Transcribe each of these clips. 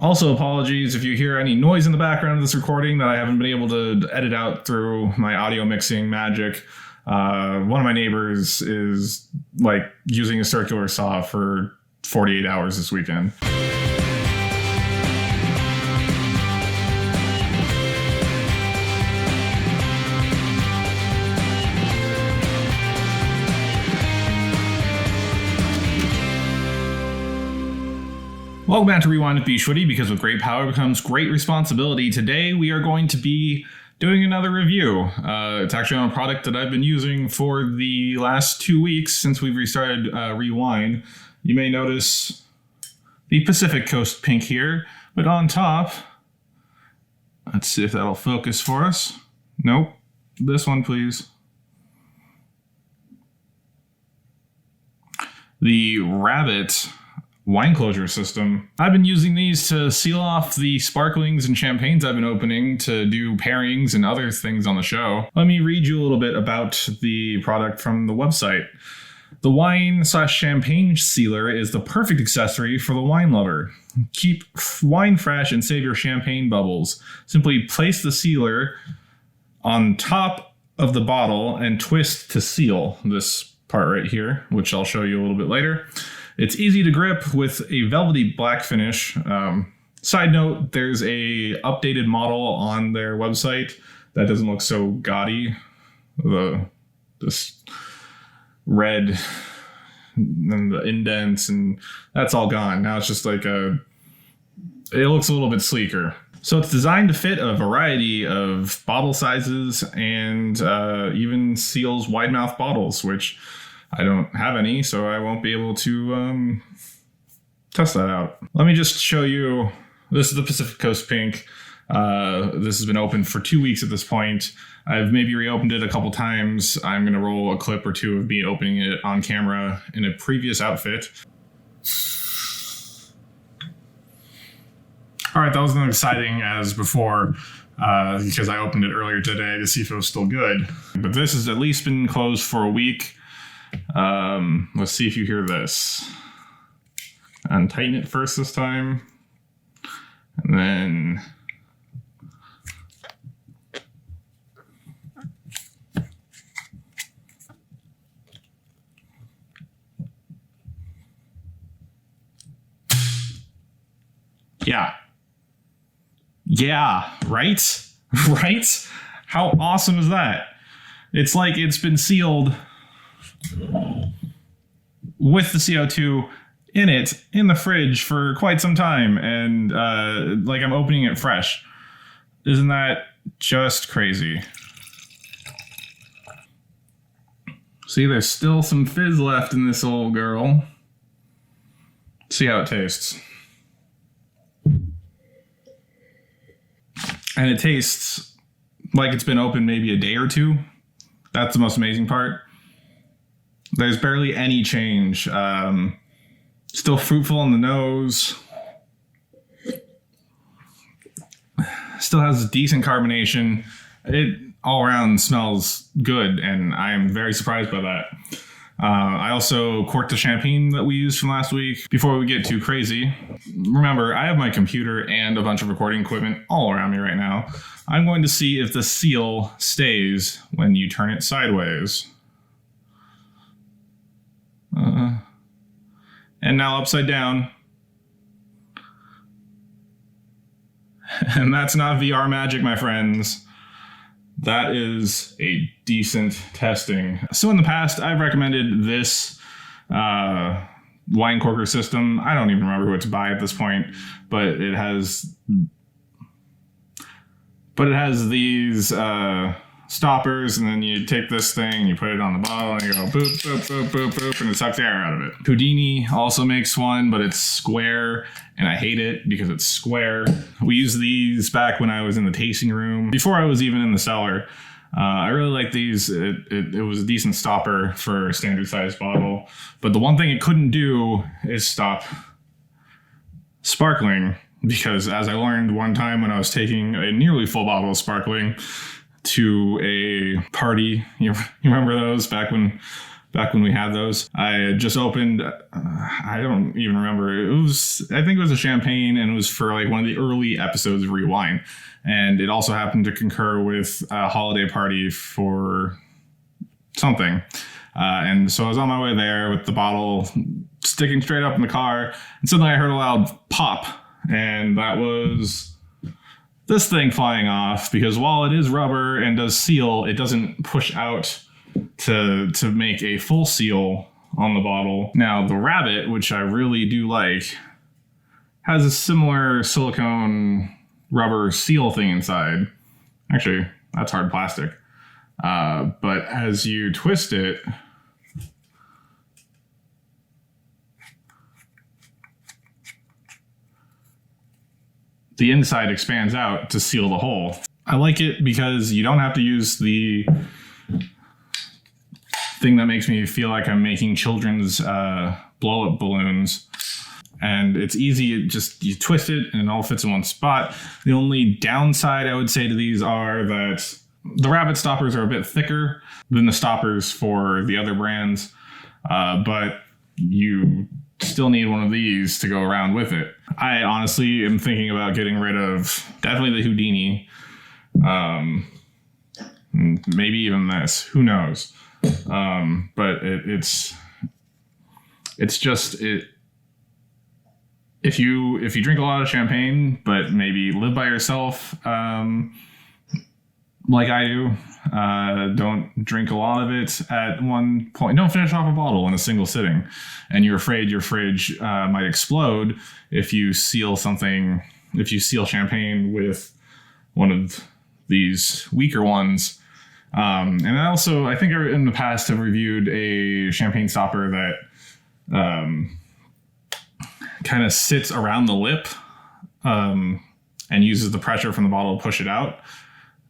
Also, apologies if you hear any noise in the background of this recording that I haven't been able to edit out through my audio mixing magic. One of my neighbors is like using a circular saw for 48 hours this weekend. Welcome back to Rewind with bschwitty, because with great power comes great responsibility. Today we are going to be doing another review. It's actually on a product that I've been using for the last 2 weeks since we've restarted Rewind. You may notice the Pacific Coast pink here, but on top, let's see if that'll focus for us. Nope. This one, please. The Rabbit wine closure system. I've been using these to seal off the sparklings and champagnes I've been opening to do pairings and other things on the show. Let me read you a little bit about the product from the website. The wine/champagne sealer is the perfect accessory for the wine lover. Keep wine fresh and save your champagne bubbles. Simply place the sealer on top of the bottle and twist to seal this part right here, which I'll show you a little bit later. It's easy to grip with a velvety black finish. Side note, there's a updated model on their website that doesn't look so gaudy. This red and the indents, and that's all gone. Now it's just like it looks a little bit sleeker. So it's designed to fit a variety of bottle sizes and even seals wide mouth bottles, which I don't have any, so I won't be able to test that out. Let me just show you. This is the Pacific Coast pink. This has been open for 2 weeks at this point. I've maybe reopened it a couple times. I'm going to roll a clip or two of me opening it on camera in a previous outfit. All right, that wasn't as exciting as before because I opened it earlier today to see if it was still good. But this has at least been closed for a week. Let's see if you hear this. Untighten it first this time. And then yeah, right? Right? How awesome is that? It's like it's been sealed with the CO2 in it in the fridge for quite some time, and like I'm opening it fresh. Isn't that just crazy? See, there's still some fizz left in this old girl. See how it tastes. And it tastes like it's been open maybe a day or two. That's the most amazing part. There's barely any change. Still fruitful on the nose. Still has decent carbonation. It all around smells good, and I am very surprised by that. I also corked the champagne that we used from last week. Before we get too crazy, remember, I have my computer and a bunch of recording equipment all around me right now. I'm going to see if the seal stays when you turn it sideways. And now upside down. And that's not VR magic, my friends. That is a decent testing. So in the past, I've recommended this wine corker system. I don't even remember what to buy at this point, but it has these stoppers, and then you take this thing and you put it on the bottle and you go boop, boop, boop, boop, boop, and it sucks the air out of it. Houdini also makes one, but it's square, and I hate it because it's square. We used these back when I was in the tasting room, before I was even in the cellar. I really like these. It was a decent stopper for a standard size bottle, but the one thing it couldn't do is stop sparkling, because as I learned one time when I was taking a nearly full bottle of sparkling to a party, you remember those back when back when we had those. I had just opened, I don't even remember. I think it was a champagne, and it was for like one of the early episodes of Rewind. And it also happened to concur with a holiday party for something. And so I was on my way there with the bottle sticking straight up in the car, and suddenly I heard a loud pop, and that was this thing flying off, because while it is rubber and does seal, it doesn't push out to make a full seal on the bottle. Now, the Rabbit, which I really do like, has a similar silicone rubber seal thing inside. Actually, that's hard plastic. But as you twist it, the inside expands out to seal the hole. I like it because you don't have to use the thing that makes me feel like I'm making children's blow-up balloons. And it's easy, you twist it and it all fits in one spot. The only downside I would say to these are that the Rabbit stoppers are a bit thicker than the stoppers for the other brands, but you still need one of these to go around with it. I honestly am thinking about getting rid of definitely the Houdini, maybe even this, who knows. But it's just if you drink a lot of champagne, but maybe live by yourself, like I do, don't drink a lot of it at one point. Don't finish off a bottle in a single sitting, and you're afraid your fridge might explode if you seal champagne with one of these weaker ones. And I think in the past have reviewed a champagne stopper that kind of sits around the lip and uses the pressure from the bottle to push it out.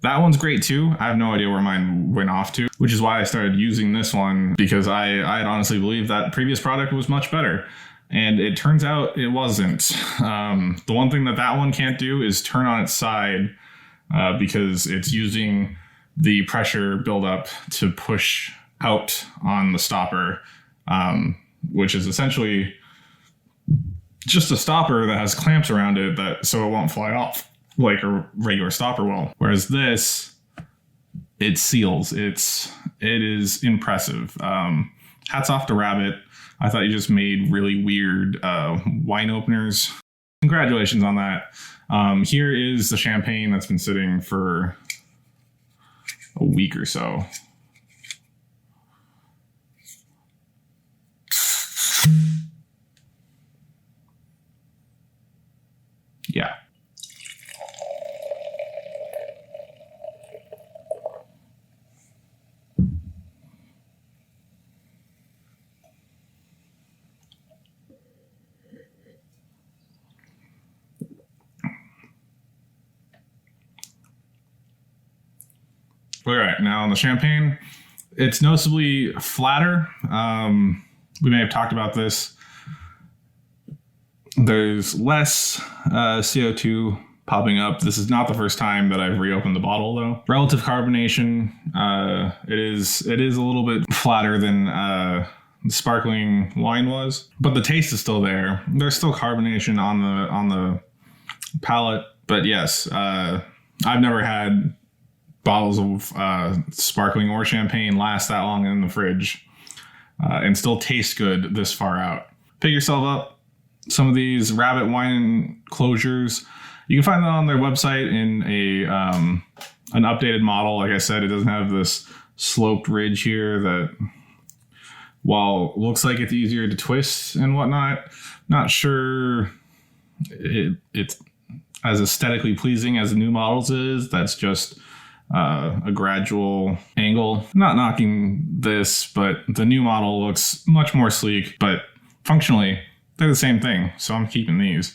That one's great too. I have no idea where mine went off to, which is why I started using this one, because I had honestly believed that previous product was much better. And it turns out it wasn't. The one thing that one can't do is turn on its side because it's using the pressure buildup to push out on the stopper, which is essentially just a stopper that has clamps around it so it won't fly off like a regular stopper will. Whereas this, it seals. It is impressive. Hats off to Rabbit. I thought you just made really weird wine openers. Congratulations on that. Here is the champagne that's been sitting for a week or so. Yeah. All right, now on the champagne, it's noticeably flatter. We may have talked about this. There's less CO2 popping up. This is not the first time that I've reopened the bottle, though. Relative carbonation, it is a little bit flatter than the sparkling wine was, but the taste is still there. There's still carbonation on the palate, but yes, I've never had bottles of sparkling or champagne last that long in the fridge and still taste good this far out. Pick yourself up some of these Rabbit wine closures. You can find them on their website in an updated model. Like I said, it doesn't have this sloped ridge here that, while looks like it's easier to twist and whatnot, not sure it's as aesthetically pleasing as the new models is. That's just a gradual angle. Not knocking this, but the new model looks much more sleek, but functionally they're the same thing. So I'm keeping these.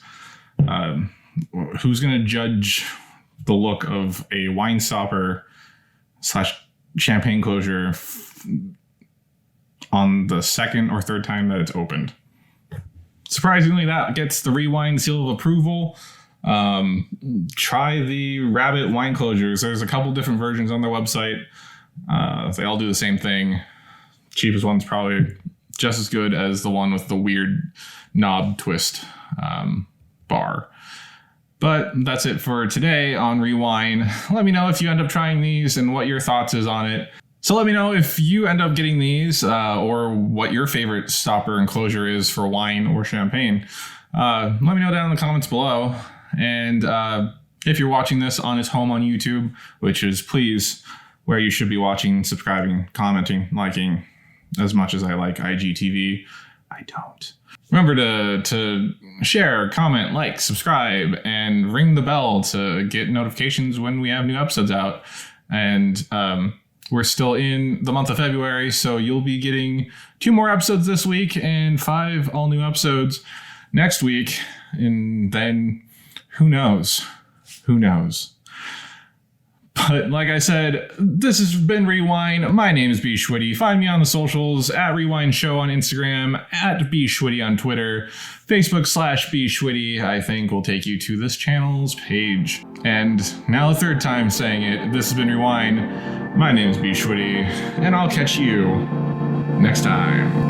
Who's going to judge the look of a wine stopper / champagne closure on the second or third time that it's opened? Surprisingly, that gets the Rewind seal of approval. Try the Rabbit wine closures. There's a couple different versions on their website. They all do the same thing. cheapest one's probably just as good as the one with the weird knob twist bar. But that's it for today on Rewind. Let me know if you end up trying these and what your thoughts is on it. So let me know if you end up getting these or what your favorite stopper and closure is for wine or champagne. Let me know down in the comments below. And if you're watching this on its home on YouTube, which is please where you should be watching, subscribing, commenting, liking, as much as I like IGTV, I don't. Remember to share, comment, like, subscribe, and ring the bell to get notifications when we have new episodes out. And we're still in the month of February, so you'll be getting 2 more episodes this week and 5 all new episodes next week. And then who knows? Who knows? But like I said, this has been Rewind. My name is bschwitty. Find me on the socials at Rewind Show on Instagram, at bschwitty on Twitter, Facebook/bschwitty, I think will take you to this channel's page. And now the 3rd time saying it, this has been Rewind. My name is bschwitty, and I'll catch you next time.